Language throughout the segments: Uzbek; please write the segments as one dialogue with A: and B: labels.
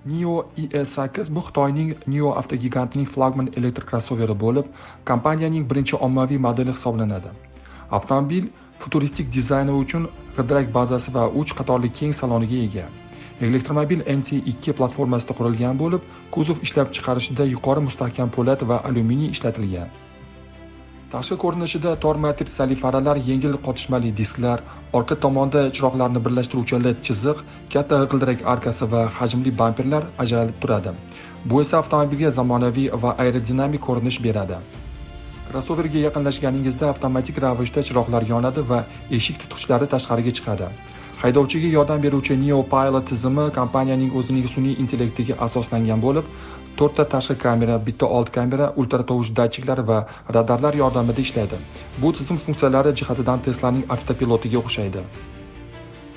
A: NIO ES8 bu Xitoyning NIO avtogigantining flagman elektr krossoveri bo'lib, kompaniyaning birinchi ommaviy modeli hisoblanadi. Avtomobil futuristik dizayni uchun g'ildirak bazasi va 3 qatorli keng saloniga ega. Elektromobil MT2 platformasida qurilgan bo'lib, kuzov ishlab chiqarishida yuqori mustahkam po'lat va alyuminiy ishlatilgan. Tashqi ko'rinishida tor matritsali faralar, yengil qotishmali disklar, orqa tomonda chiroqlarni birlashtiruvchi LED chiziq, katta g'ildirak arkasi va hajmli bamperlar ajralib turadi. Bu esa avtomobilga zamonaviy va aerodinamik ko'rinish beradi. Krossoverga yaqinlashganingizda avtomatik ravishda chiroqlar yonadi va eshik tutqichlari tashqariga chiqadi. Haydovchiga yordam beruvchi Neo Pilot tizimi kompaniyaning o'zining sun'iy intellektiga asoslangan bo'lib, 4 ta tashqi kamera, bitta old kamera, ultratovush datchiklari va radarlar yordamida ishlaydi. Bu tizim funksiyalari jihatidan Tesla'ning avtopilotiga o'xshaydi.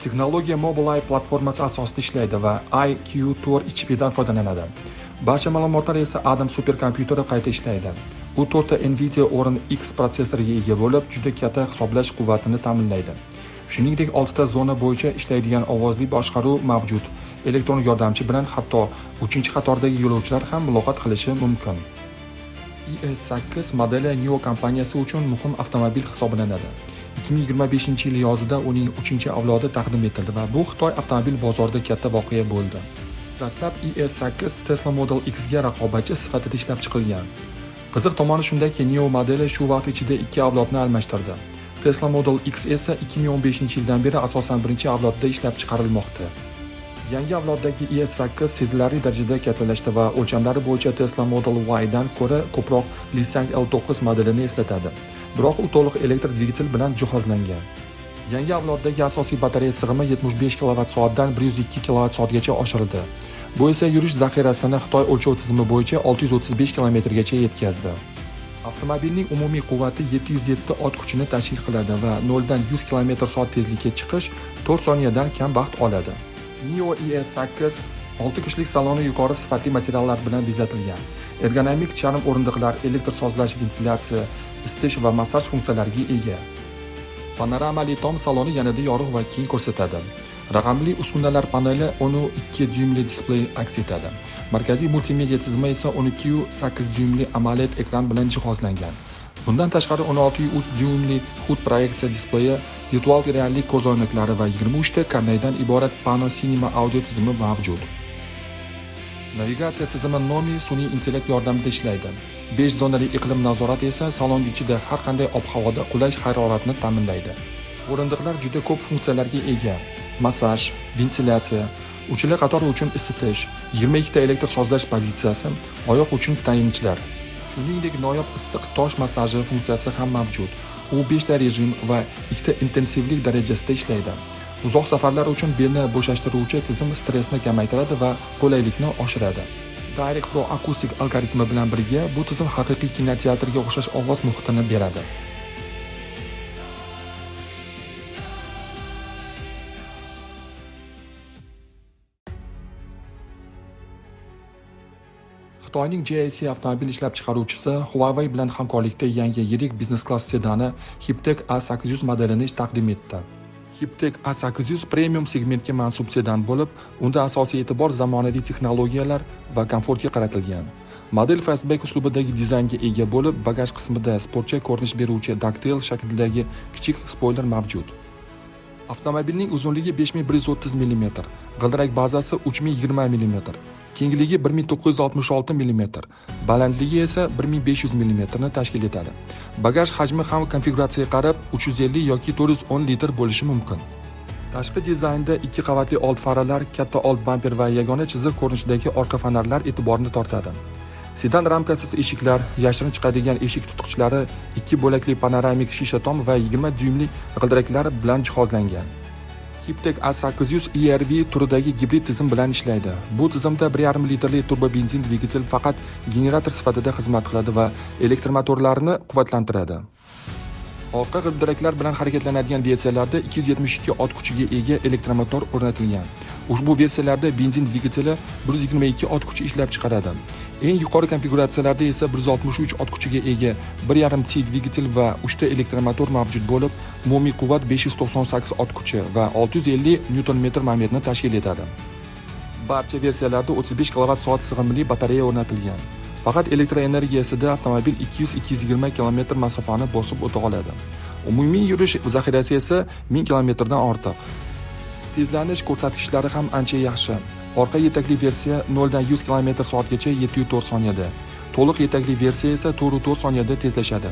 A: Texnologiya Mobileye platformasi asosida ishlaydi va iQ Tor chipdan foydalanadi. Barcha ma'lumotlar esa Adam superkompyuteri qayta ishlaydi. U 4 ta Nvidia Orin X protsessoriga ega bo'lib, juda katta hisoblash quvvatini ta'minlaydi. Shuningdek, 6 ta zona bo'yicha ishlaydigan ovozli boshqaruv mavjud. Elektron yordamchi bilan hatto 3-qatordagi yo'lovchilar ham muloqot qilishi mumkin. ES8 modeli NIO kompaniyasi uchun muhim avtomobil hisoblanadi. 2025-yil yozida uning 3-avlodi taqdim etildi va bu Xitoy avtomobil bozorida katta voqea bo'ldi. Dastlab ES8 Tesla Model X ga raqobatchi sifatida ishlab chiqilgan. Qiziq tomoni shundaki, NIO modeli shu vaqt ichida 2 avlodni almashtirdi. Tesla Model X esa 2015-yildan beri asosan birinchi avlodda ishlab chiqarilmoqda. Yangi avloddagi ES8 sezilarli darajada kattalashdi va o'lchamlari bo'yicha Tesla Model Y dan ko'ra ko'proq Nissan L9 modelini eslatadi. Biroq u to'liq elektr dvigatel bilan jihozlangan. Yangi avloddagi asosiy batareya sig'imi 75 kWh dan 102 kWh oshirildi. Bu esa yurish zaxirasini Xitoy o'lchov tizimi bo'yicha 635 km gacha yetkazdi. Avtomobilning umumiy quvvati 707 ot kuchini tashkil qiladi va 0 dan 100 km/s tezlikka chiqish 4 soniyadan kam vaqt oladi. NIO ES8 6 kishilik saloni yuqori sifatli materiallar bilan bezatilgan. Ergonomik charm o'rindiqlar, elektr sozlash, ventilyatsiya, isitish va massaj funksiyalariga ega. Panoramali tom saloni yanada yorug' va keng ko'rsatadi. Raqamli uskunalar paneli 12 dyumli displey aks etadi. Markaziy multimedia tizimi esa 12.8 dyumli AMOLED ekran bilan jihozlangan. Bundan tashqari 16.3 dyumli HUD proyeksiya displeyi, virtual reallik ko'zoynaklari va 23 ta karnaydan iborat Pano Cinema audio tizimi mavjud. Navigatsiya tizimi Nomi sun'iy intellekt yordamida ishlaydi. 5 zonali iqlim nazorati esa salon ichida har qanday ob-havoda qulay haroratni ta'minlaydi. O'rindiqlar juda ko'p funksiyalarga ega. Massaj, ventilyatsiya, uchli qator uchun isitish, 22 ta elektr sozlash pozitsiyasi, oyoq uchun tayanchlar. Shuningdek, noyob issiq tosh massaji funksiyasi ham mavjud. U 5 ta rejim va 2 ta intensivlik darajasida ishlaydi. Uzoq safarlar uchun belni bo'shashtiruvchi tizim stressni kamaytiradi va qulaylikni oshiradi. Direct Pro akustik algoritmi bilan birga bu tizim haqiqiy kinoteatrga o'xshash ovoz muhitini beradi. Xitoyning JAC avtomobil ishlab chiqaruvchisi Huawei bilan hamkorlikda yangi yirik biznes-klass sedani Hiptek A800 modelini taqdim etdi. Hiptek A800 premium segmentga mansub sedan bo'lib, unda asosiy e'tibor zamonaviy texnologiyalar va komfortga qaratilgan. Model fastback uslubidagi dizaynga ega bo'lib, bagaj qismida sportcha ko'rinish beruvchi daktil shaklidagi kichik spoiler mavjud. Avtomobilning uzunligi 5130 mm, g'ildirak bazasi 3020 mm, kengligi 1966 mm, balandligi esa 1500 mm ni tashkil etadi. Bagaj hajmi ham konfiguratsiyaga qarab 350 yoki 410 litr bo'lishi mumkin. Tashqi dizaynda 2 qavatli old faralar, katta old bamper va yagona chiziq ko'rinishidagi orqa fonarlar e'tiborni tortadi. Sedan ramkasiz eshiklar, yashirin chiqadigan eshik tutqichlari, 2 bo'lakli panoramik shisha tom va 20 dyumli g'ildiraklar bilan jihozlangan. Hiptek A800 ERV turidagi gibrid tizim bilan ishlaydi. Bu tizimda 1,5 litrli turbo benzin dvigatel faqat generator sifatida xizmat qiladi va elektromotorlarni quvvatlantiradi. Orqa g'ildiraklar bilan harakatlanadigan versiyalarda 272 ot kuchiga ega elektromotor o'rnatilgan. Ushbu versiyalarda benzin dvigateli 122 ot kuchi ishlab chiqaradi. Eng yuqori konfiguratsiyalarda esa 163 ot kuchiga ega 1.5 T dvigatel va 3 ta elektromotor mavjud bo'lib, umumiy quvvat 598 ot kuchi va 650 Nm momentni tashkil etadi. Barcha versiyalarda 35 kWh sig'imli batareya o'rnatilgan. Faqat elektr energiyasida avtomobil 200-220 km masofani bosib o'ta oladi. Umumiy yurish zaxirasi esa 1000 km dan ortiq. Tezlanish ko'rsatkichlari ham ancha yaxshi. Orqa yetakli versiya 0 dan 100 km/soatgacha 7,4 soniyada. To'liq yetakli versiya esa 4,4 soniyada tezlashadi.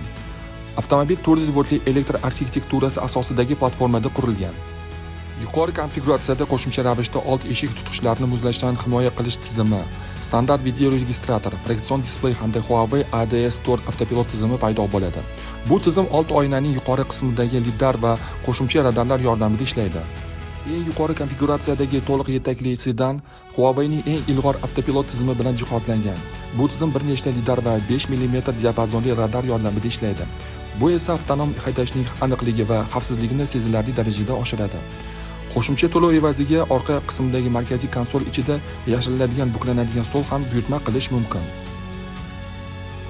A: Avtomobil 400 voltli elektr arxitekturasi asosidagi platformada qurilgan. Yuqori konfiguratsiyada qo'shimcha ravishda old eshik tutqichlarini muzlashdan himoya qilish tizimi, standart video registrator, proyeksion displey hamda Huawei ADS 4 avtopilot tizimi paydo bo'ladi. Bu tizim old oynaning yuqori qismidagi lidar va qo'shimcha radarlar yordamida ishlaydi. Eng yuqori konfiguratsiyadagi to'liq yetakli sedan Huawei'ning eng ilg'or avtopilot tizimi bilan jihozlangan. Bu tizim bir nechta lidar va 5 mm diapazonli radar yordamida ishlaydi. Bu esa avtonom haydashning aniqligi va xavfsizligini sezilarli darajada oshiradi. Qo'shimcha to'lov evaziga orqa qismidagi markaziy konsol ichida yashiriladigan buklanadigan stol ham buyurtma qilish mumkin.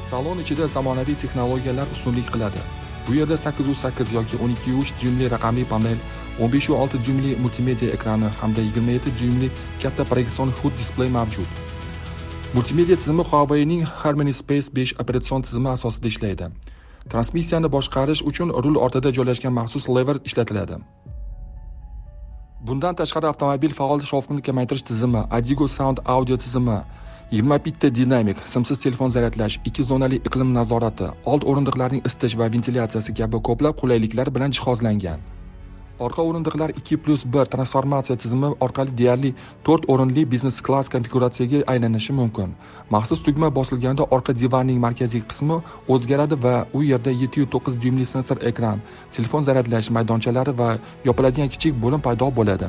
A: Salon ichida zamonaviy texnologiyalar ustunlik qiladi. Bu yerda 8/8 yoki 12,3 dyuymli raqamli panel, 15,6 dyuymli multimedia ekrani hamda 27 dyuymli katta proyeksion HUD displey mavjud. Multimedia tizimi Huawei'ning Harmony Space 5 operatsion tizimi asosida ishlaydi. Transmissiyani boshqarish uchun rul ortida joylashgan maxsus lever ishlatiladi. Bundan tashqari avtomobil faol shovqinni kamaytirish tizimi, Adigo Sound audio tizimi, 20 bitta dinamik, simsiz telefon zaryadlash, 2 zonali iqlim nazorati, old o'rindiqlarning isitish va ventilyatsiyasi kabi ko'plab qulayliklar bilan jihozlangan. Orqa o'rindiqlar 2+1 transformatsiya tizimi orqali deyarli 4 o'rinli business class konfiguratsiyaga aylanishi mumkin. Maxsus tugma bosilganda orqa divanning markaziy qismi o'zgaradi va u yerda 7,9 dyuymli sensor ekran, telefon zaryadlash maydonchalari va yopiladigan kichik bo'lim paydo bo'ladi.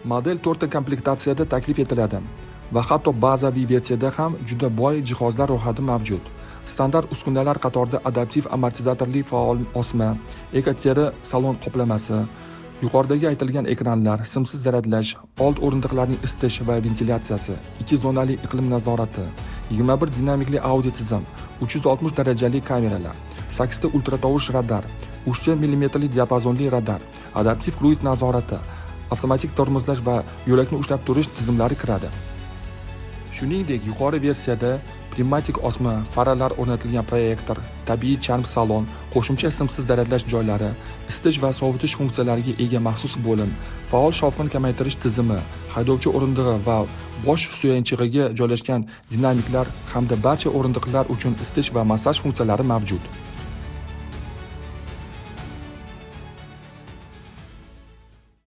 A: Model 4 ta komplektatsiyada taklif etiladi va hatto bazaviy versiyada ham juda boy jihozlar ro'yxati mavjud. Standart uskunalar qatorida adaptiv amortizatorli faol osma, ekoteri salon qoplamasi, yuqoridagi aytilgan ekranlar, simsiz zaryadlash, old o'rindiqlarning isitish va ventilyatsiyasi, 2 zonali iqlim nazorati, 21 dinamikli audio tizim, 360 darajali kameralar, 8 ta ultratovush radar, 3 mm diapazonli radar, adaptiv kruiz nazorati, avtomatik tormozlash va yo'lakni ushlab turish tizimlari kiradi. Shuningdek, yuqori versiyada pnevmatik osma, faralar o'rnatilgan proyektor, tabiiy charm salon, qo'shimcha simsiz zaryadlash joylari, isitish va sovutish funksiyalariga ega maxsus bo'lim, faol shovqin kamaytirish tizimi, haydovchi o'rindig'i va bosh suyanchig'iga joylashgan dinamiklar hamda barcha o'rindiqlar uchun isitish va massaj funksiyalari mavjud.